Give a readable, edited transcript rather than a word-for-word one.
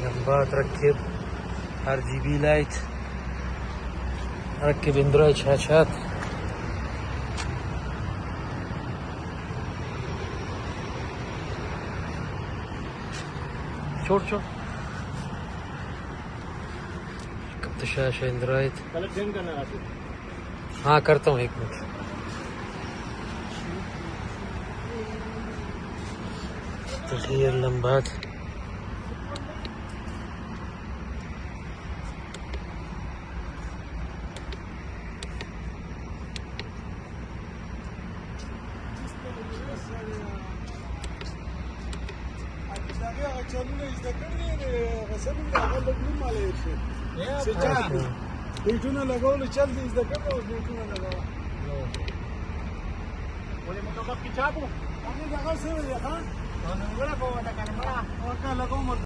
لمبات ركب RGB لايت، ركب اندرويد شاشات. छोड़ रكبت شاشة اندرويد. हाँ करता हूँ 1 मिनट. تغيير لمبات. بیٹونه لګول چل دې زده کړو او بیٹونه لګاو ولې موږ په کې چاپو باندې دغه څه وي ها نو موږ له کومه دا کنه ما ورکا لګوم